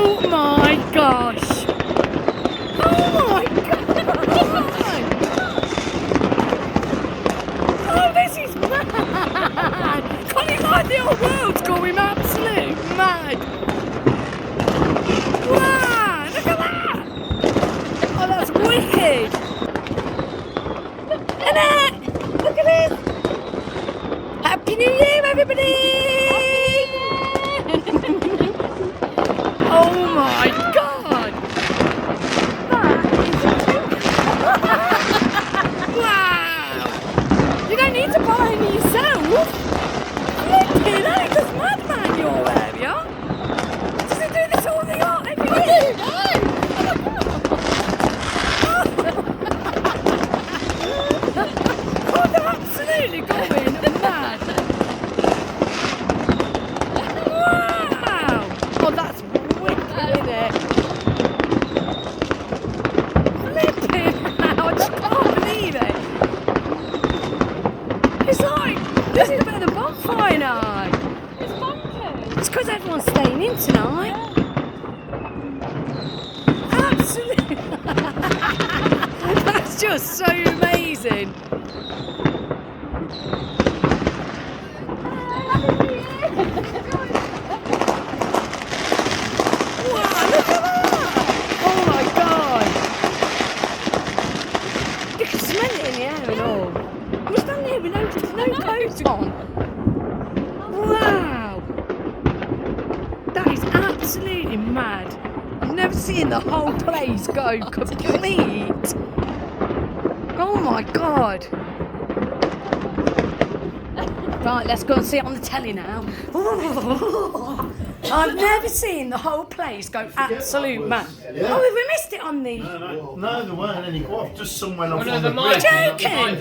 Oh my gosh! Oh my god! Oh, this is mad! Can't you like the whole world's going absolute mad? Wow! Look at that! Oh, that's wicked! Annette! Look at this! Happy New Year, everybody! Oh my god! Wow! You don't need to buy any yourself. Flipping heck, there's madman in your area. Does it do this all the art every year? Oh, they're absolutely going mad. Wow! Oh, that's wicked, isn't it? Flipping hell, I just can't believe it. It's like, this is a bit of the bonfire night. It's bonkers. It's because everyone's staying in tonight. Absolutely. That's just so amazing. Wow, look at that! Oh my god! You can smell it in the air and all. I'm standing here with no coat on. Wow! That is absolutely mad. I've never seen the whole place go complete. Oh my god! Right, let's go and see it on the telly now. I've never seen the whole place go absolute mad. Yeah. Oh, have we missed it on the... No, there weren't any. Just someone off on the the light- bridge. Joking!